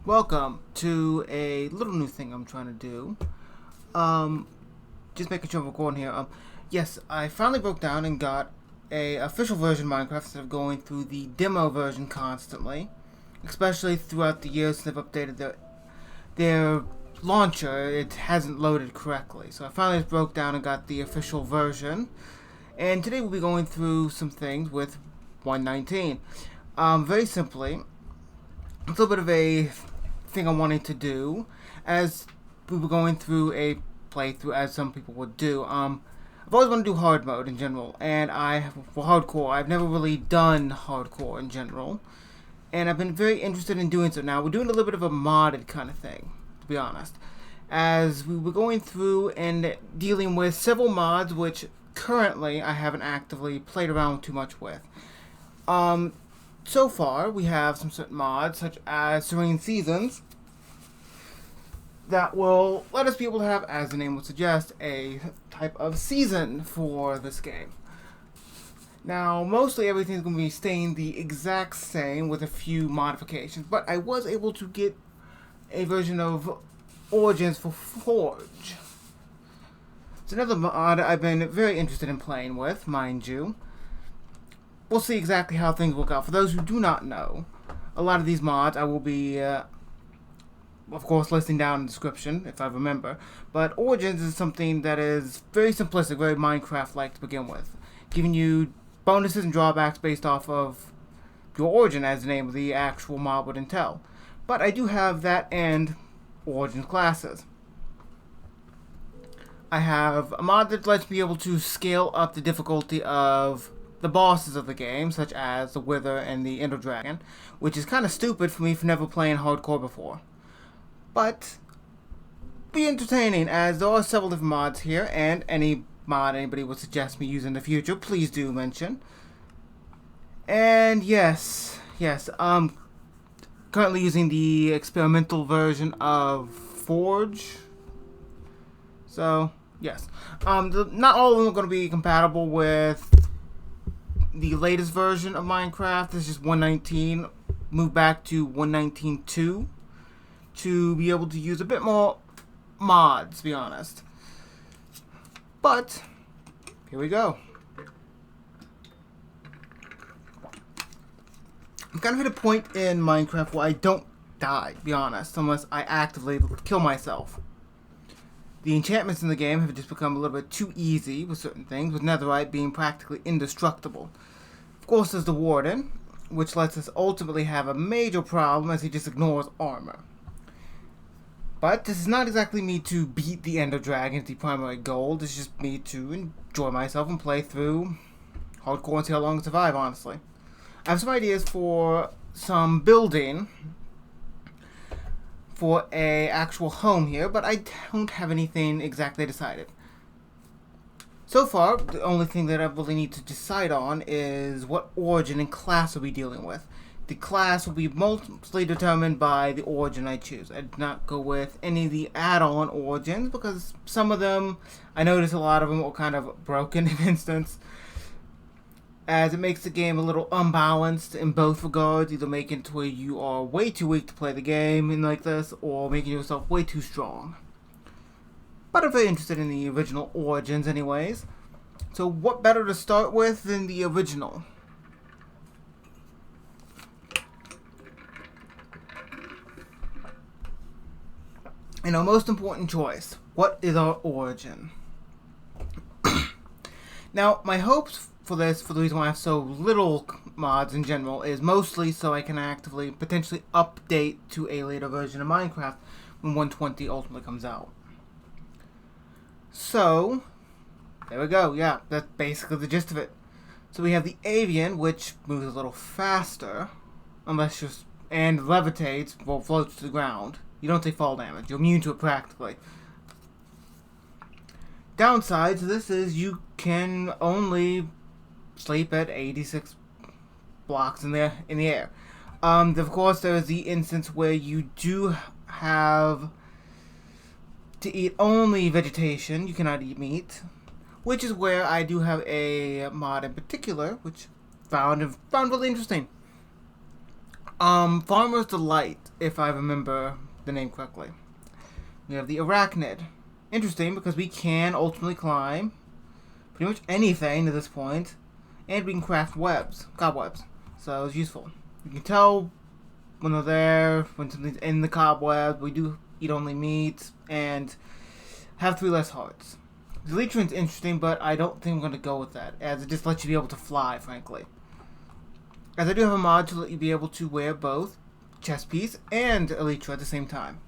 Welcome to a little new thing I'm trying to do. Just making sure I'm recording here. Yes, I finally broke down and got a official version of Minecraft instead of going through the demo version constantly. Especially throughout the years they've updated their launcher, it hasn't loaded correctly. So I finally just broke down and got the official version. And today we'll be going through some things with 1.19. Very simply, it's a little bit of a thing I wanted to do as we were going through a playthrough, as some people would do. I've always wanted to do hard mode in general, and for hardcore, I've never really done hardcore in general, and I've been very interested in doing so. Now we're doing a little bit of a modded kind of thing, to be honest, as we were going through and dealing with several mods which currently I haven't actively played around too much with. So far, we have some certain mods, such as Serene Seasons, that will let us be able to have, as the name would suggest, a type of season for this game. Now, mostly everything's going to be staying the exact same with a few modifications, but I was able to get a version of Origins for Forge. It's another mod I've been very interested in playing with, mind you. We'll see exactly how things work out. For those who do not know, a lot of these mods I will be, of course, listing down in the description, if I remember. But Origins is something that is very simplistic, very Minecraft-like to begin with, giving you bonuses and drawbacks based off of your origin, as the name of the actual mod would entail. But I do have that and Origins classes. I have a mod that lets me be able to scale up the difficulty of the bosses of the game, such as the Wither and the Ender Dragon, which is kind of stupid for me for never playing hardcore before. But be entertaining, as there are several different mods here, and any mod anybody would suggest me use in the future, please do mention. And yes, I'm currently using the experimental version of Forge. So yes, not all of them are going to be compatible with the latest version of Minecraft. This is just 1.19. Move back to 1.19.2 to be able to use a bit more mods, to be honest. But here we go. I'm kind of at a point in Minecraft where I don't die, to be honest, unless I actively kill myself. The enchantments in the game have just become a little bit too easy with certain things, with netherite being practically indestructible. Of course, there's the warden, which lets us ultimately have a major problem as he just ignores armor. But this is not exactly me to beat the Ender Dragon as the primary goal. This is just me to enjoy myself and play through hardcore and see how long I survive, honestly. I have some ideas for some building for a actual home here, but I don't have anything exactly decided. So far, the only thing that I really need to decide on is what origin and class we'll be dealing with. The class will be mostly determined by the origin I choose. I did not go with any of the add-on origins because some of them, I noticed a lot of them were kind of broken in instance, as it makes the game a little unbalanced in both regards, either making it to where you are way too weak to play the game in like this, or making yourself way too strong. But I'm very interested in the original origins anyways. So what better to start with than the original? And our most important choice, what is our origin? Now, my hopes for this, for the reason why I have so little mods in general, is mostly so I can actively, potentially update to a later version of Minecraft when 1.20 ultimately comes out. So, there we go, yeah, that's basically the gist of it. So we have the avian, which moves a little faster, unless you're, and levitates, well, floats to the ground. You don't take fall damage, you're immune to it practically. Downside to this is you can only sleep at 86 blocks in the air. Of course, there is the instance where you do have to eat only vegetation. You cannot eat meat, which is where I do have a mod in particular, which found really interesting. Farmer's Delight, if I remember the name correctly. We have the Arachnid. Interesting because we can ultimately climb pretty much anything at this point, and we can craft webs, cobwebs. So it's useful. You can tell when they're there, when something's in the cobweb. We do eat only meat and have 3 less hearts. The Elytra's interesting, but I don't think I'm going to go with that, as it just lets you be able to fly, frankly. As I do have a mod to let you be able to wear both chest piece and Elytra at the same time.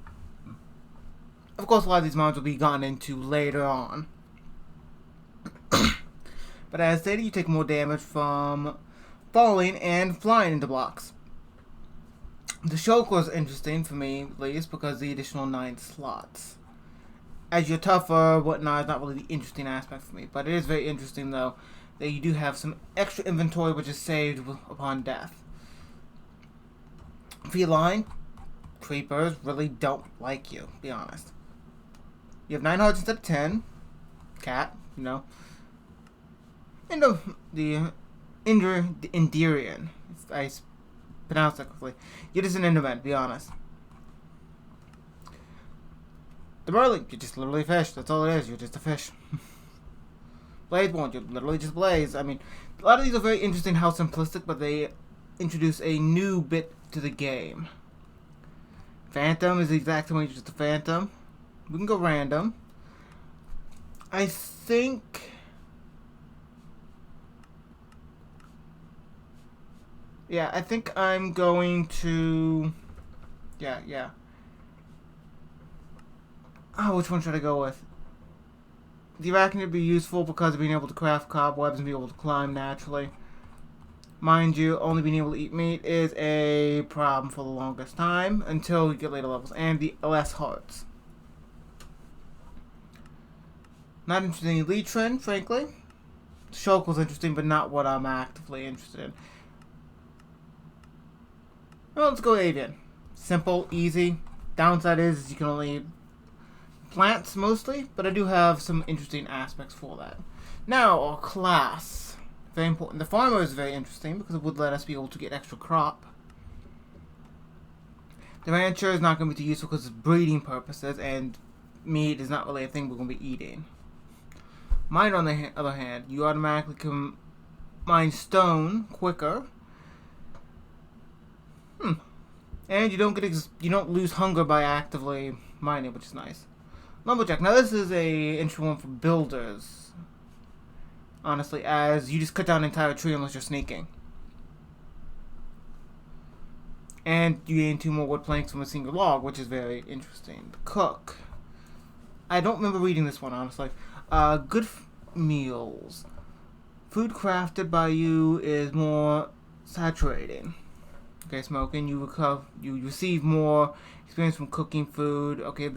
Of course, a lot of these mods will be gone into later on. But as stated, you take more damage from falling and flying into blocks. The Shulker is interesting for me, at least, because of the additional 9 slots. As you're tougher, whatnot, is not really the interesting aspect for me. But it is very interesting, though, that you do have some extra inventory which is saved upon death. Feline, creepers really don't like you, be honest. You have 9 hearts instead of 10. Cat, you know. And the Endirian, if I pronounce that correctly. You're just an Enderman, be honest. The Merlin, you're just literally a fish. That's all it is. You're just a fish. Blazeborn, you're literally just Blaze. I mean, a lot of these are very interesting how simplistic, but they introduce a new bit to the game. Phantom is the exact same way, just a Phantom. We can go random. I think... yeah, I think I'm going to... Yeah. Oh, which one should I go with? The Arachnid would be useful because of being able to craft cobwebs and be able to climb naturally. Mind you, only being able to eat meat is a problem for the longest time until you get later levels. And the less hearts. Not interested in Elytra, frankly. Shulker's interesting, but not what I'm actively interested in. Well, let's go Avian. Simple, easy. Downside is you can only plants mostly, but I do have some interesting aspects for that. Now, our class. Very important. The farmer is very interesting because it would let us be able to get extra crop. The rancher is not going to be too useful because it's breeding purposes, and meat is not really a thing we're going to be eating. Mine, on the other hand, you automatically can mine stone quicker. And you don't lose hunger by actively mining, which is nice. Lumberjack. Now this is a interesting one for builders. Honestly, as you just cut down an entire tree unless you're sneaking. And you gain 2 more wood planks from a single log, which is very interesting. The cook. I don't remember reading this one, honestly. Good meals. Food crafted by you is more saturating. Okay, smoking. You receive more experience from cooking food. Okay,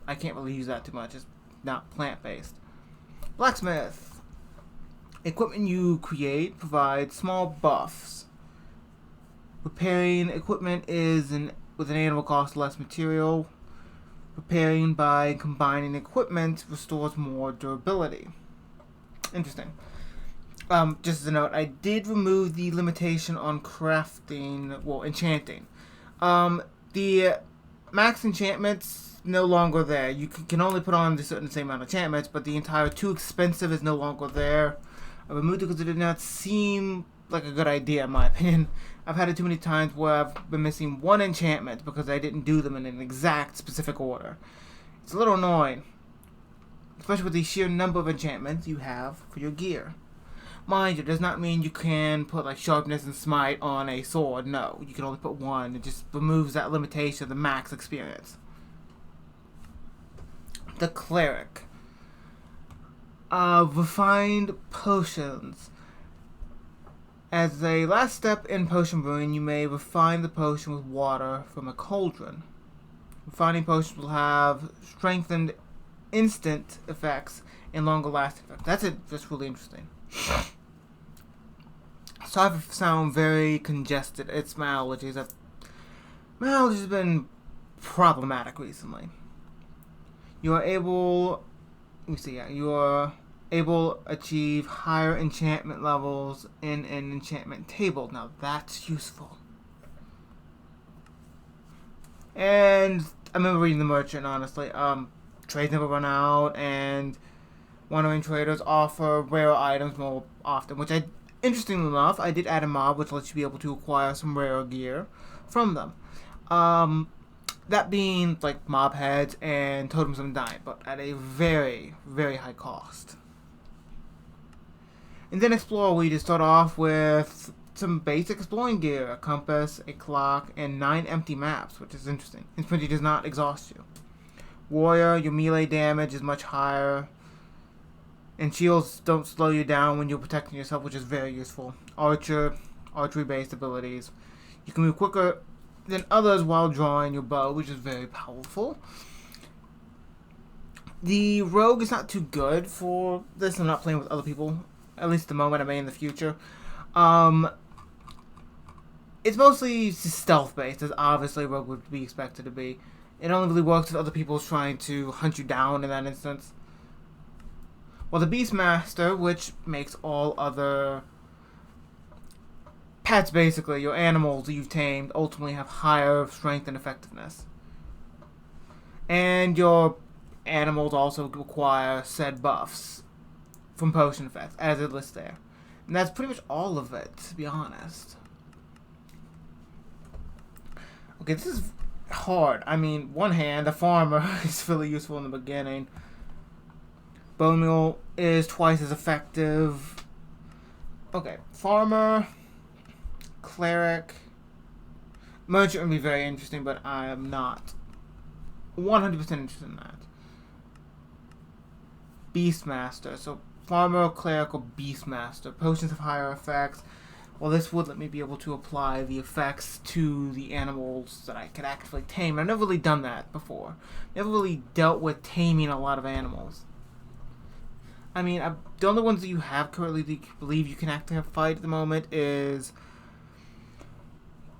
I can't really use that too much. It's not plant-based. Blacksmith. Equipment you create provides small buffs. Repairing equipment with an animal costs less material. Repairing by combining equipment restores more durability. Interesting. Just as a note, I did remove the limitation on crafting, enchanting. The max enchantments no longer there. You can only put on the same amount of enchantments, but the entire too expensive is no longer there. I removed it because it did not seem like a good idea, in my opinion. I've had it too many times where I've been missing 1 enchantment because I didn't do them in an exact specific order. It's a little annoying, especially with the sheer number of enchantments you have for your gear. Mind you, it does not mean you can put like sharpness and smite on a sword. No, you can only put 1. It just removes that limitation of the max experience. The cleric. Refined potions. As a last step in potion brewing, you may refine the potion with water from a cauldron. Refining potions will have strengthened instant effects and longer lasting effects. That's really interesting. So I sound very congested. It's my allergies. My allergies have been problematic recently. You are able to achieve higher enchantment levels in an enchantment table. Now that's useful. And I remember reading the merchant, honestly. Trades never run out, and wandering traders offer rare items more often, which interestingly enough, I did add a mob which lets you be able to acquire some rare gear from them. That being like mob heads and totems of undying, but at a very, very high cost. And then explore, we just start off with some basic exploring gear, a compass, a clock, and 9 empty maps, which is interesting. Infinity does not exhaust you. Warrior, your melee damage is much higher, and shields don't slow you down when you're protecting yourself, which is very useful. Archer, archery-based abilities. You can move quicker than others while drawing your bow, which is very powerful. The rogue is not too good for this. I'm not playing with other people, at least at the moment. I may in the future. It's mostly stealth-based, as obviously rogue would be expected to be. It only really works if other people trying to hunt you down in that instance. Well, the Beastmaster, which makes all other pets, basically, your animals that you've tamed, ultimately have higher strength and effectiveness. And your animals also require said buffs from potion effects, as it lists there. And that's pretty much all of it, to be honest. Okay, this is hard. I mean, one hand, a farmer is really useful in the beginning. Bone meal is twice as effective. Okay, farmer, cleric, merchant would be very interesting, but I am not 100% interested in that. Beastmaster, so farmer, cleric, or beastmaster. Potions have higher effects. Well, this would let me be able to apply the effects to the animals that I could actually tame. I've never really done that before. Never really dealt with taming a lot of animals. I mean, the only ones that you have currently that you believe you can actually fight at the moment is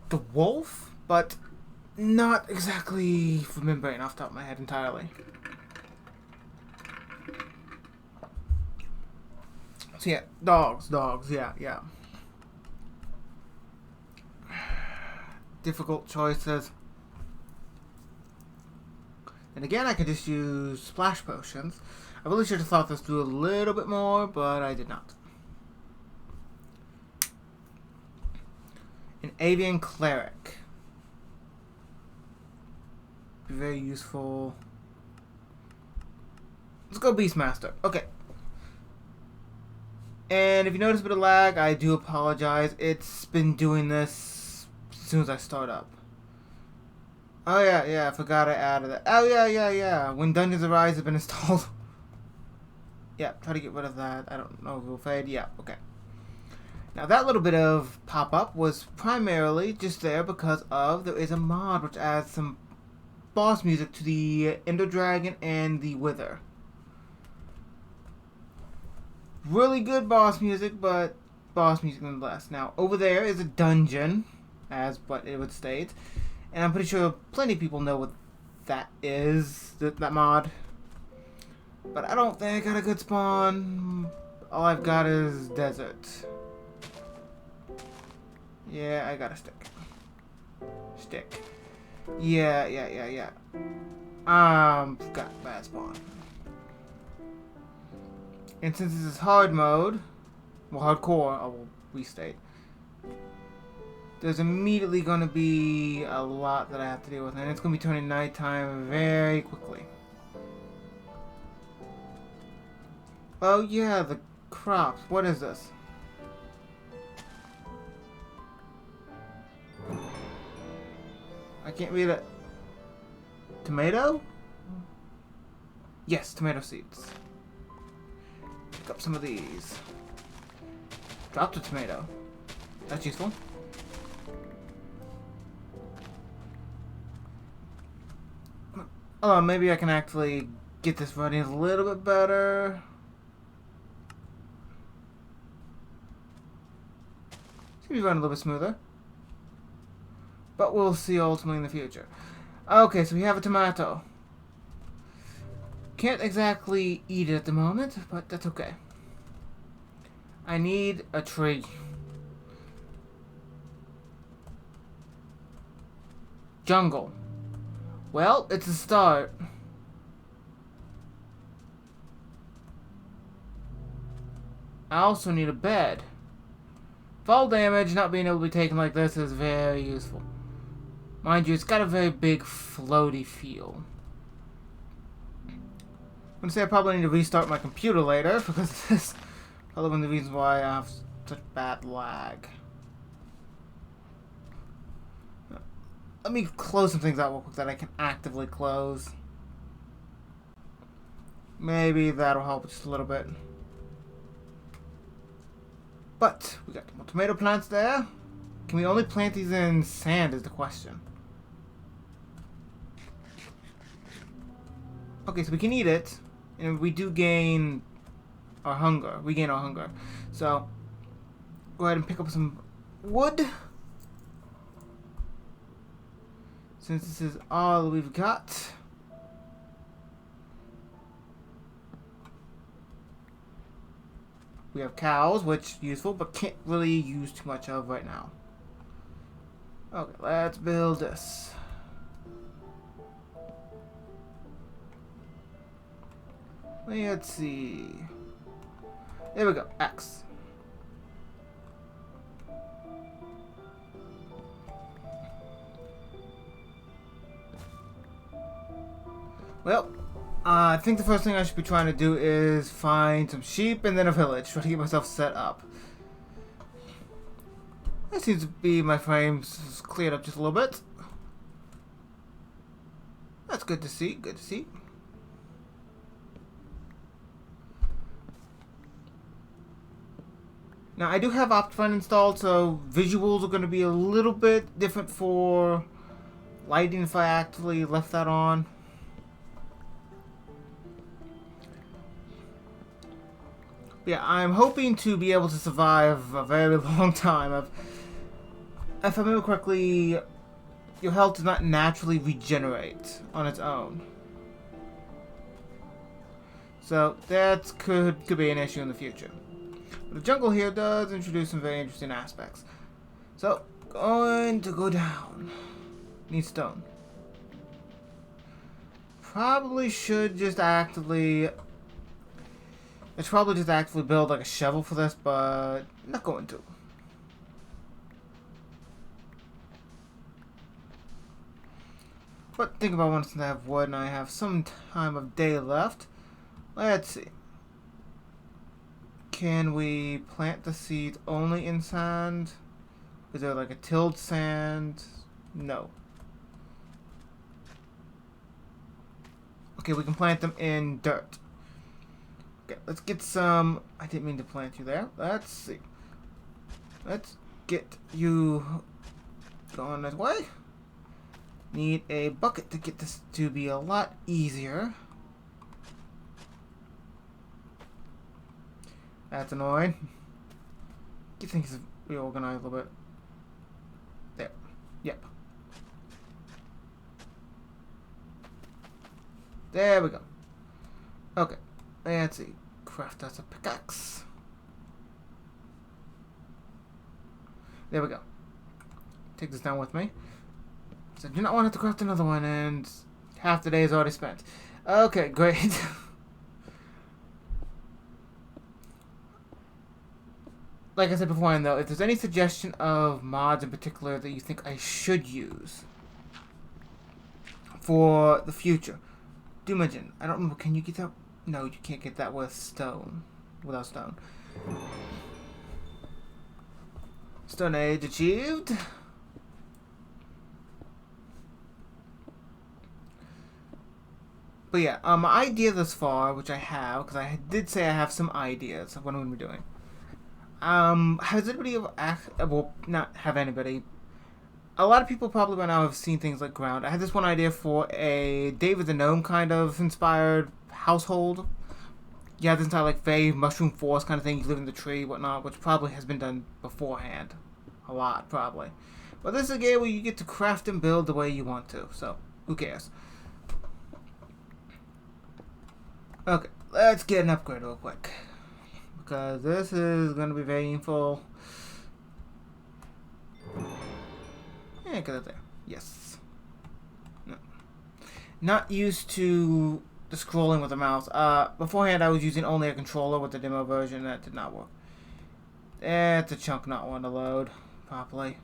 the wolf, but not exactly remembering off the top of my head entirely. So yeah, dogs, yeah. Difficult choices. And again, I could just use splash potions. I really should have thought this through a little bit more, but I did not. An avian cleric. Be very useful. Let's go Beastmaster. Okay. And if you notice a bit of lag, I do apologize. It's been doing this as soon as I start up. Oh yeah, I forgot I added that. Oh yeah. When Dungeons Arise have been installed. Yeah, try to get rid of that. I don't know if it will fade. Yeah, okay. Now that little bit of pop-up was primarily just there because there is a mod which adds some boss music to the Ender Dragon and the Wither. Really good boss music, but boss music nonetheless. Now, over there is a dungeon, as what it would state. And I'm pretty sure plenty of people know what that is, that mod. But I don't think I got a good spawn. All I've got is desert. Yeah, I got a stick. Yeah. Got bad spawn. And since this is hard mode, well, hardcore, I will restate. There's immediately going to be a lot that I have to deal with, and it's going to be turning nighttime very quickly. Oh yeah, the crops. What is this? I can't read it. Tomato? Yes, tomato seeds. Pick up some of these. Drop the tomato. That's useful. Oh, maybe I can actually get this running a little bit better. Should be running a little bit smoother. But we'll see ultimately in the future. Okay, so we have a tomato. Can't exactly eat it at the moment, but that's okay. I need a tree. Jungle. Well, it's a start. I also need a bed. Fall damage not being able to be taken like this is very useful. Mind you, it's got a very big floaty feel. I'm gonna say I probably need to restart my computer later because this is probably one of the reasons why I have such bad lag. Let me close some things out real quick that I can actively close. Maybe that'll help just a little bit. But we got more tomato plants there. Can we only plant these in sand is the question. Okay, so we can eat it. And we do gain our hunger. We gain our hunger. So, go ahead and pick up some wood. Since this is all we've got. We have cows, which is useful, but can't really use too much of right now. Okay, let's build this. Let's see. There we go. X. Well, I think the first thing I should be trying to do is find some sheep and then a village. Try to get myself set up. That seems to be my frames cleared up just a little bit. That's good to see. Good to see. Now, I do have Optifine installed, so visuals are going to be a little bit different for lighting if I actually left that on. Yeah, I'm hoping to be able to survive a very long time. If I remember correctly, your health does not naturally regenerate on its own. So that could be an issue in the future. The jungle here does introduce some very interesting aspects. So, going to go down. Need stone. Probably should just actively... I should probably just actively build like a shovel for this, but not going to. But think about once I have wood and I have some time of day left. Let's see. Can we plant the seeds only in sand? Is there like a tilled sand? No. Okay, we can plant them in dirt. Okay, let's get some... I didn't mean to plant you there. Let's see. Let's get you going this way. Need a bucket to get this to be a lot easier. That's annoying. Get things reorganized a little bit. There. Yep. There we go. Okay. Let's see. Craft us a pickaxe. There we go. Take this down with me. So I do not want to have to craft another one, and half the day is already spent. Okay, great. Like I said before, though, if there's any suggestion of mods in particular that you think I should use for the future, do mention. I don't remember. Can you get that? No, you can't get that with stone. Without stone. Stone Age achieved. But yeah, my idea thus far, which I have, because I did say I have some ideas of what I'm going to be doing. Has anybody well, not have anybody. A lot of people probably by now have seen things like Ground. I had this one idea for a David the Gnome kind of inspired household. Yeah, this entire like Fey mushroom forest kind of thing. You live in the tree, whatnot, which probably has been done beforehand. A lot, probably. But this is a game where you get to craft and build the way you want to, so who cares? Okay, let's get an upgrade real quick. Because this is going to be very painful. Yeah, get it there. Yes. No. not used to the scrolling with the mouse. Beforehand I was using only a controller with the demo version, and that did not work. It's a chunk not wanting to load properly.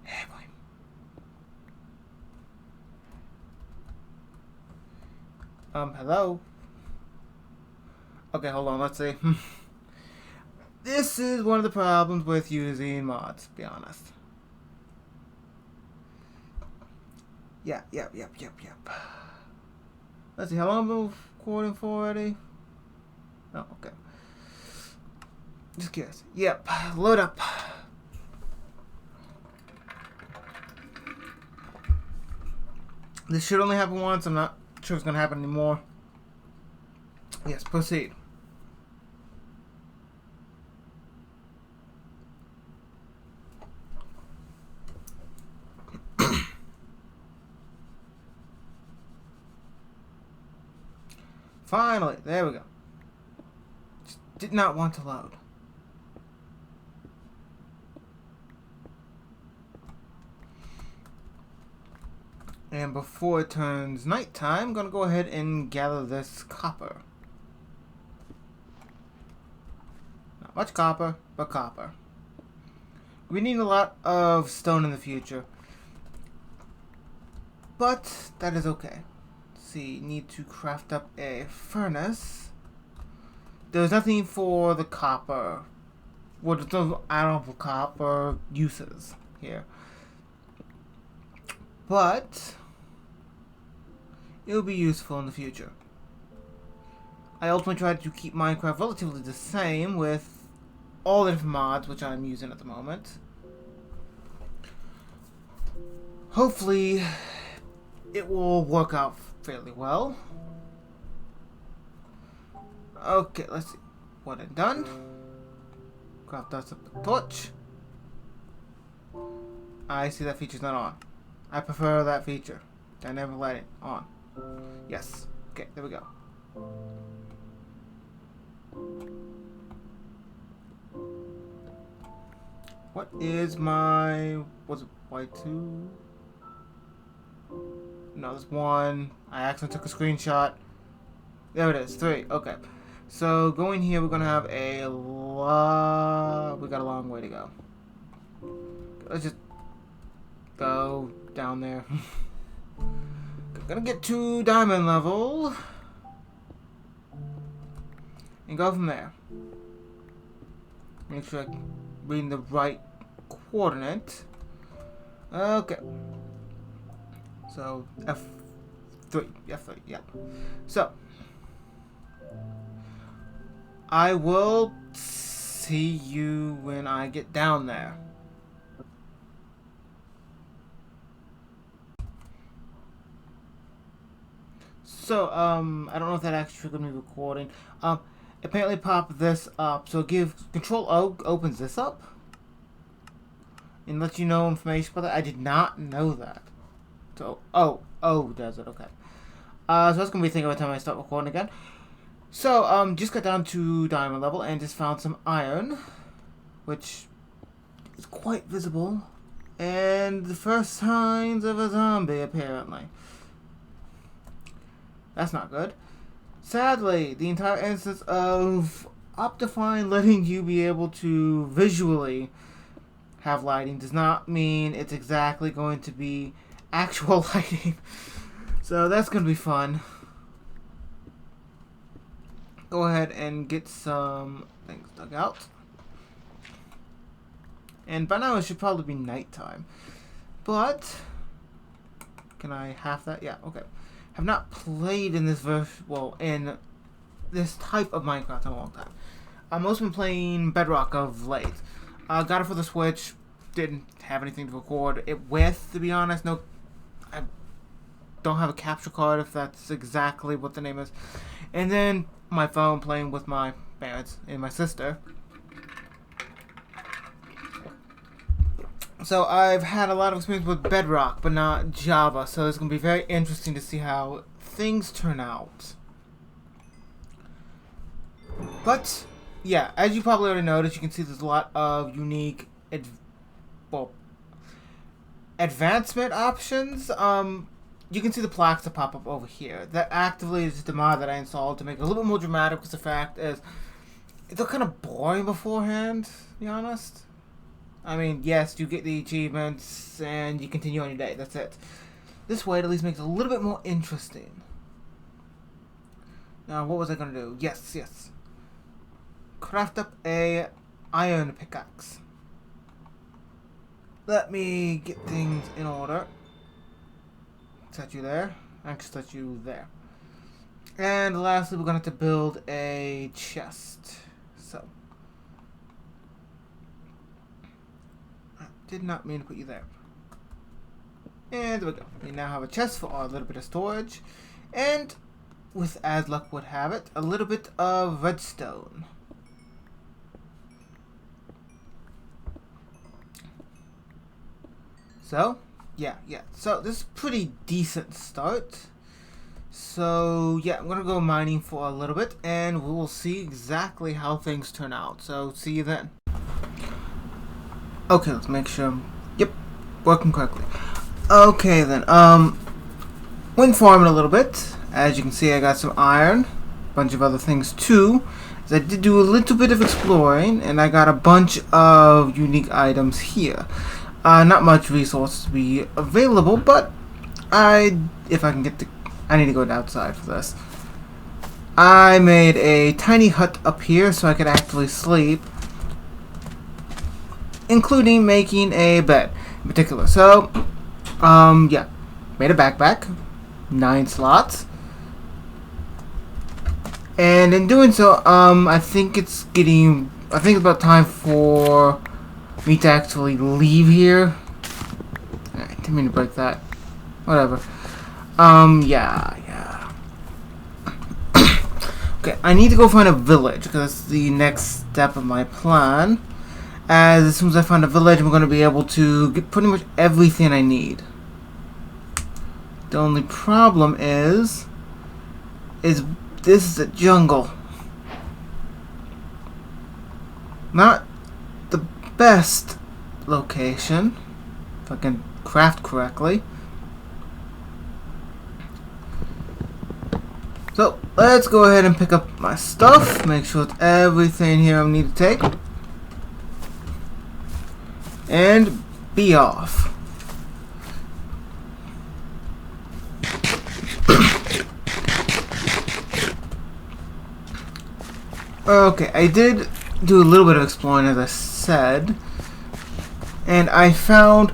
Hey, boy. Hello? Okay, hold on, let's see. This is one of the problems with using mods, to be honest. Yep. Let's see, how long have I been recording for already? Oh, okay. Just curious. Yep, load up. This should only happen once, I'm not sure it's gonna happen anymore. Yes, proceed. Finally, there we go. Just did not want to load. And before it turns nighttime, I'm gonna go ahead and gather this copper. Not much copper, but copper. We need a lot of stone in the future, but that is okay. See, need to craft up a furnace. There's nothing for the copper. Well, there's no add-on copper uses here. But it'll be useful in the future. I ultimately tried to keep Minecraft relatively the same with all the different mods which I'm using at the moment. Hopefully it will work out fairly well. Okay, let's see. One and done. Craft us up a torch. I see that feature's not on. I prefer that feature. I never let it on. Yes. Okay, there we go. What is my... was it Y2? No, there's 1. I accidentally took a screenshot. There it is, 3. Okay. So, going here, we're going to have we got a long way to go. Let's just go down there. Gonna get to diamond level. And go from there. Make sure I'm reading the right coordinate. Okay. So, F3, yeah. So, I will see you when I get down there. So, I don't know if that actually triggered me recording. Apparently pop this up. So give Control O opens this up. And lets you know information about that. I did not know that. So, O does it, okay. So that's gonna be a thing every time I start recording again. So, just got down to diamond level and just found some iron. Which is quite visible. And the first signs of a zombie, apparently. That's not good. Sadly, the entire instance of Optifine letting you be able to visually have lighting does not mean it's exactly going to be actual lighting. So that's going to be fun. Go ahead and get some things dug out. And by now it should probably be nighttime. But, can I half that? Yeah, okay. Have not played in this in this type of Minecraft in a long time. I've mostly been playing Bedrock of late. Got it for the Switch. Didn't have anything to record it with, to be honest. No, I don't have a capture card, if that's exactly what the name is. And then my phone, playing with my parents and my sister. So I've had a lot of experience with Bedrock, but not Java. So it's going to be very interesting to see how things turn out. But, yeah, as you probably already noticed, you can see there's a lot of unique advancement options. you can see the plaques that pop up over here. That actively is the mod that I installed to make it a little bit more dramatic, because the fact is, they're kind of boring beforehand, to be honest. I mean, yes, you get the achievements, and you continue on your day, that's it. This way, it at least makes it a little bit more interesting. Now, what was I going to do? Yes. Craft up a iron pickaxe. Let me get things in order. Set you there. Actually, set you there. And lastly, we're going to have to build a chest. So. I did not mean to put you there. And there we go. We now have a chest for our little bit of storage. And, with as luck would have it, a little bit of redstone. So, yeah. So, this is a pretty decent start. So, yeah, I'm going to go mining for a little bit, and we will see exactly how things turn out. So, see you then. Okay, let's make sure. Yep, working correctly. Okay, then. Went farming a little bit. As you can see, I got some iron. A bunch of other things, too. I did do a little bit of exploring, and I got a bunch of unique items here. Not much resources to be available, but if I can get I need to go outside for this. I made a tiny hut up here so I could actually sleep, including making a bed in particular. So, yeah, made a backpack, 9 slots, and in doing so, I think it's about time for me to actually leave here. I didn't mean to break that. Whatever. Yeah. Okay, I need to go find a village, because that's the next step of my plan. As soon as I find a village, I'm going to be able to get pretty much everything I need. The only problem is this is a jungle. Not the best location, if I can craft correctly. So, let's go ahead and pick up my stuff, make sure it's everything here I need to take, and be off. Okay, I did do a little bit of exploring, as I said, and I found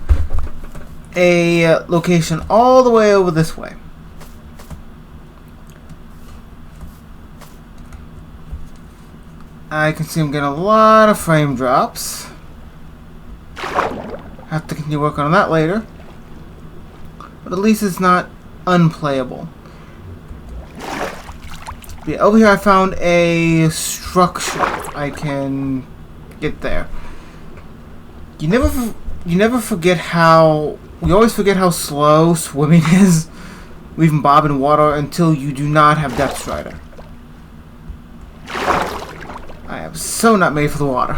a location all the way over this way. I can see I'm getting a lot of frame drops. Have to continue working on that later, but at least it's not unplayable. Yeah, over here I found a structure. I can get there. You never forget how we always forget how slow swimming is, leaving Bob in water, until you do not have Depth Strider. I am so not made for the water.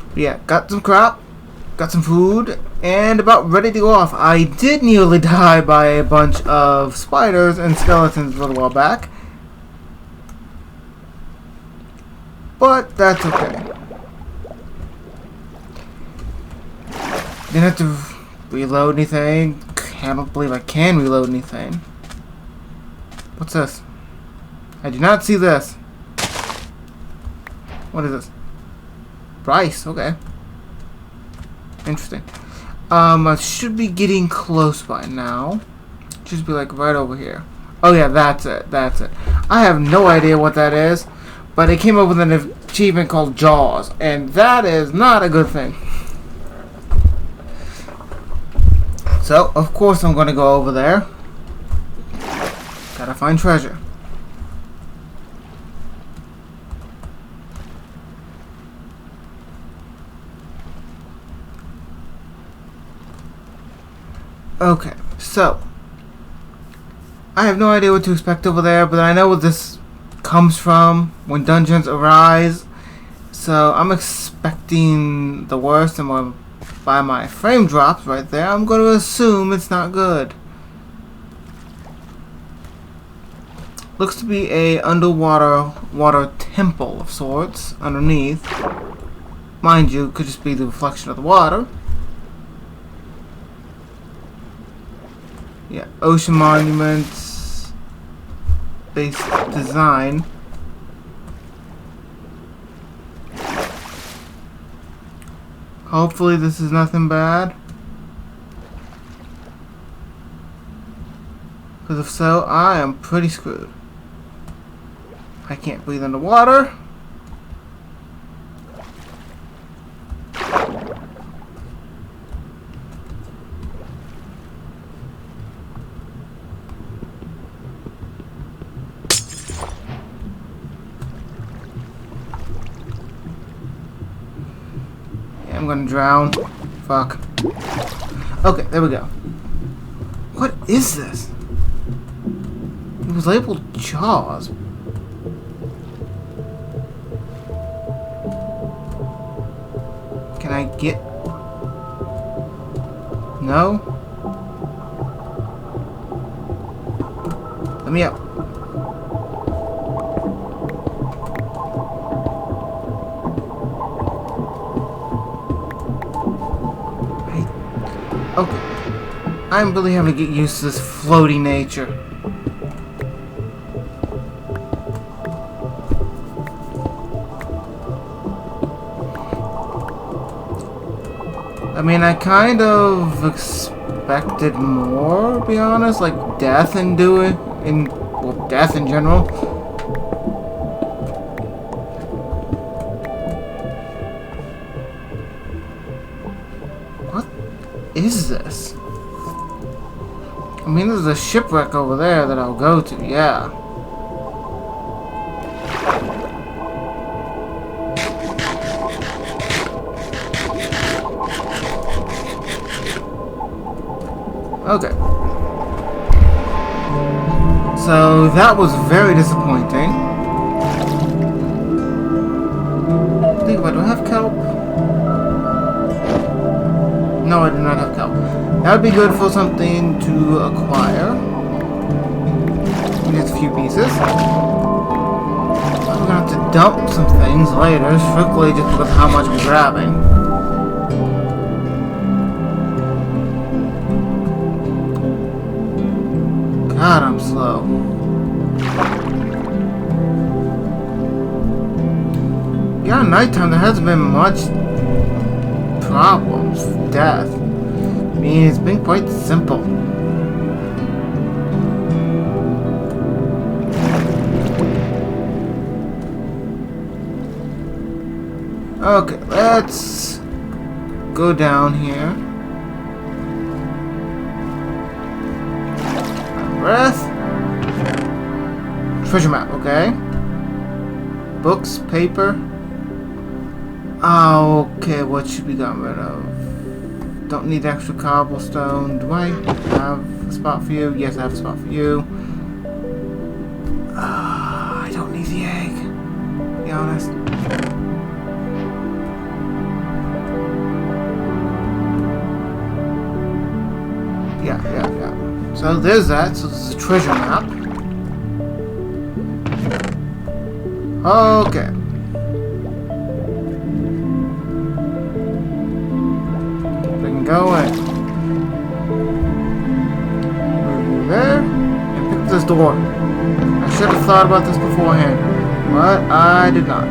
But yeah, got some crop, got some food, and about ready to go off. I did nearly die by a bunch of spiders and skeletons a little while back, but that's okay. Didn't have to reload anything. Can't believe I can reload anything. What's this? I do not see this. What is this? Rice, okay. Interesting. I should be getting close by now. Should be like right over here. Oh yeah, that's it. I have no idea what that is, but it came up with an achievement called Jaws, and that is not a good thing. So, of course I'm going to go over there. Gotta find treasure. Okay, so I have no idea what to expect over there, but I know what this comes from when dungeons arise. So I'm expecting the worst, and by my frame drops right there, I'm going to assume it's not good. Looks to be a underwater water temple of sorts underneath. Mind you, could just be the reflection of the water. Yeah, ocean monuments based design. Hopefully this is nothing bad. Because if so, I am pretty screwed. I can't breathe underwater. I'm gonna drown. Fuck. Okay, there we go. What is this? It was labeled Jaws. Can I get... No? Let me up. Okay. I'm really having to get used to this floaty nature. I mean, I kind of expected more, to be honest, like death in death in general. What is this? I mean, there's a shipwreck over there that I'll go to, yeah. Okay. So that was very disappointing. Think about it, do I have kelp? No, I do not have kelp. That would be good for something to acquire. Just a few pieces. I'm gonna have to dump some things later, strictly just because of how much I'm grabbing. God, I'm slow. Yeah, nighttime there hasn't been much problems. Death. I mean, it's been quite simple. Okay, let's go down here. Breath. Treasure map, okay. Books, paper. Okay, what should we get rid of? Don't need extra cobblestone. Do I have a spot for you? Yes, I have a spot for you. I don't need the egg, to be honest. Yeah. So there's that. So this is a treasure map. Okay. We can go in. Move there. And pick up this door. I should have thought about this beforehand. But I did not.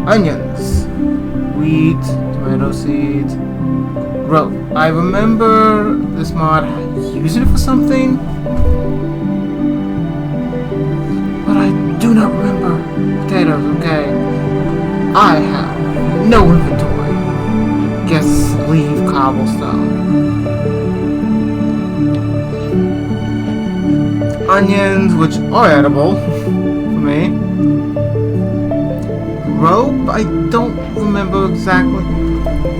Onions. Wheat. Tomato seeds. Rope. I remember this mod using it for something, but I do not remember. Potatoes, okay. I have no inventory. Guess leave cobblestone. Onions, which are edible for me. Rope, I don't remember exactly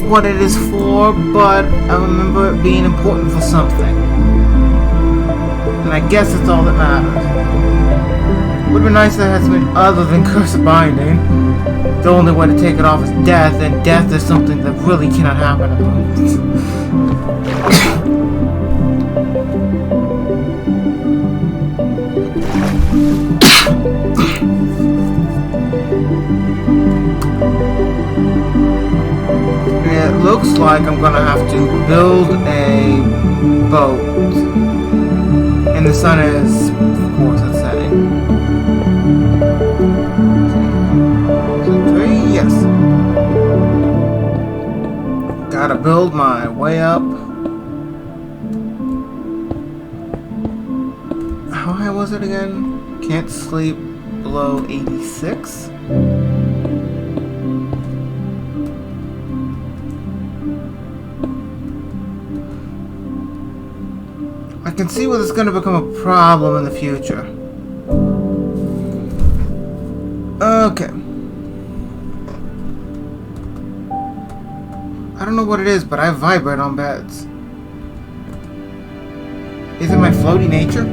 what it is for, but I remember it being important for something. And I guess that's all that matters. Would be nice if it had something other than Curse of Binding. The only way to take it off is death, and death is something that really cannot happen at the moment. It looks like I'm gonna have to build a boat. And the sun is, of course, it's setting. So 3, yes. Gotta build my way up. How high was it again? Can't sleep below 86? I can see where this is going to become a problem in the future. Okay. I don't know what it is, but I vibrate on beds. Is it my floaty nature?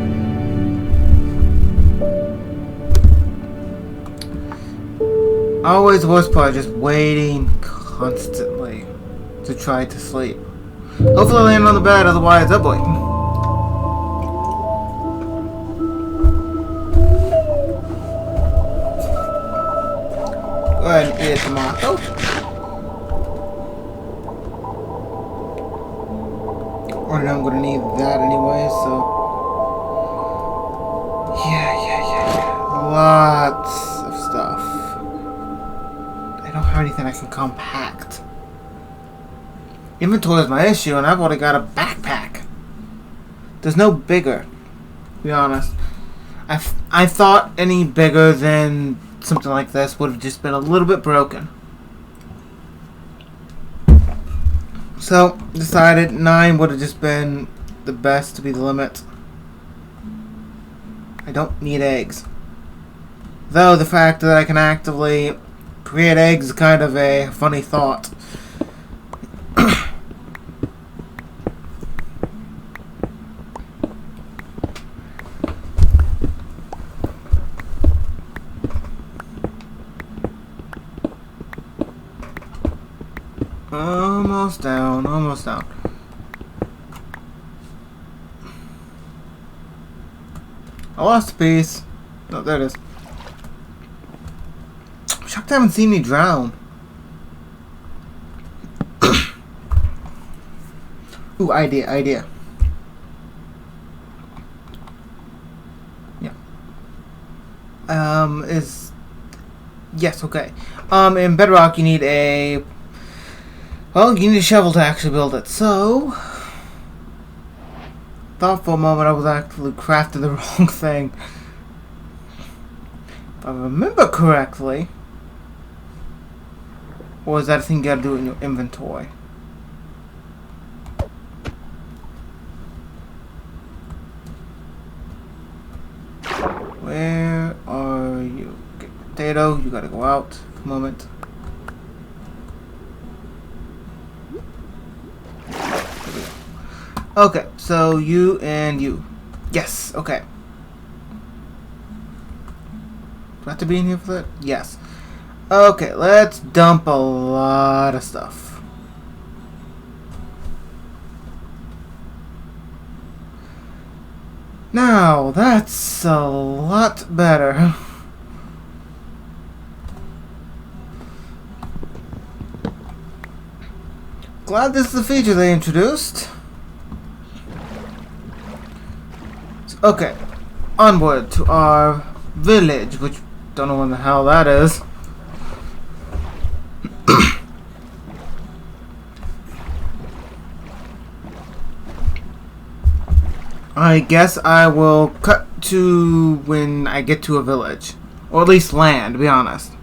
Always the worst part, just waiting constantly to try to sleep. Hopefully I land on the bed, otherwise, oh boy. Go ahead and eat a tomato. Or I'm gonna need that anyway, so. Yeah. Lots of stuff. I don't have anything I can compact. Inventory is my issue, and I've already got a backpack. There's no bigger, to be honest. I thought any bigger than something like this would have just been a little bit broken. So, decided 9 would have just been the best to be the limit. I don't need eggs. Though the fact that I can actively create eggs is kind of a funny thought. Almost down. I lost a piece. Oh, there it is. I'm shocked I haven't seen me drown. Ooh, idea. Yeah. Yes, okay. In Bedrock you need a... Well, you need a shovel to actually build it, so... Thought for a moment I was actually crafting the wrong thing. If I remember correctly... Or is that a thing you gotta do in your inventory? Where are you? Okay, potato, you gotta go out for a moment. Okay, so you and you. Yes, okay. Do I have to be in here for that? Yes. Okay, let's dump a lot of stuff. Now, that's a lot better. Glad this is a feature they introduced. Okay, onward to our village, which don't know what the hell that is. I guess I will cut to when I get to a village, or at least land, to be honest.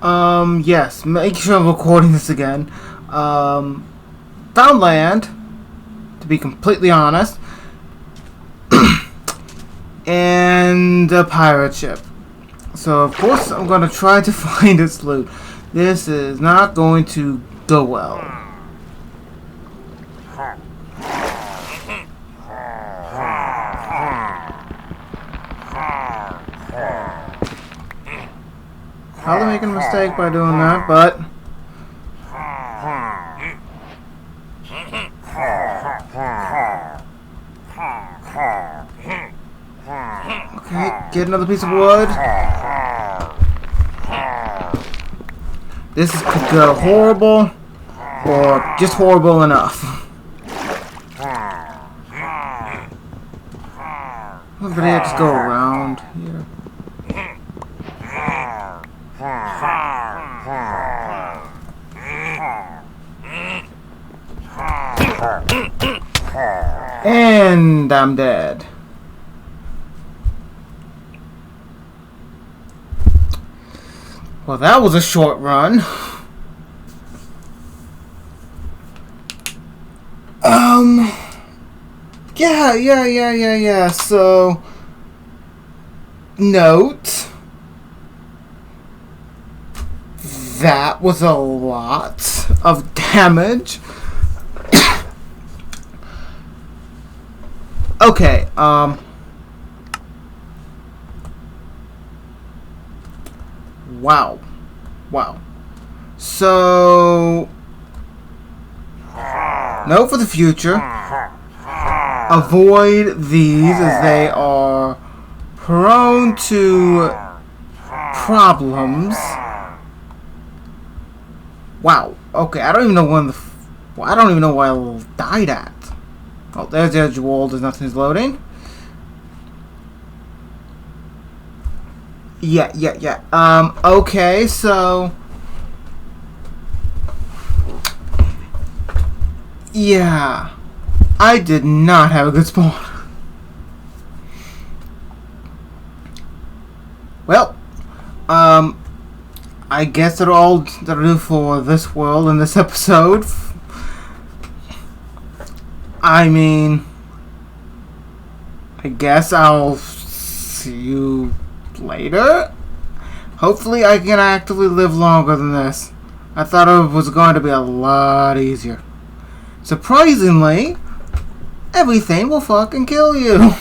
Yes, make sure I'm recording this again. Found land, to be completely honest. And a pirate ship. So of course I'm gonna try to find its loot. This is not going to go well. Probably making a mistake by doing that, but okay, get another piece of wood. This could go horrible, or just horrible enough. But I just go around here. And I'm dead. Well, that was a short run. Yeah. So, note, that was a lot of damage. Okay, wow. So, note for the future, avoid these as they are prone to problems. Wow. Okay, I don't even know when I don't even know why I died at. Oh, there's the edge wall. There's nothing's loading. Yeah. Okay, so yeah, I did not have a good spawn. Well, I guess that's all that'll do for this world in this episode. I mean, I guess I'll see you later. Hopefully I can actively live longer than this. I thought it was going to be a lot easier. Surprisingly, everything will fucking kill you.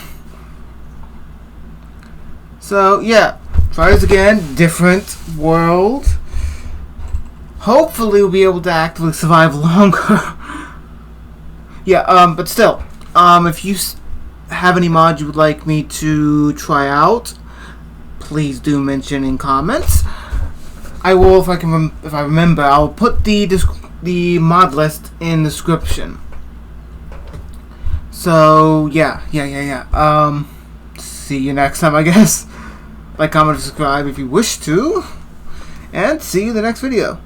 So yeah, try this again. Different world. Hopefully we'll be able to actively survive longer. Yeah, but still, if you have any mods you would like me to try out, please do mention in comments. I will, if I remember, I'll put the mod list in the description. So yeah. See you next time, I guess. Like, comment, subscribe if you wish to, and see you in the next video.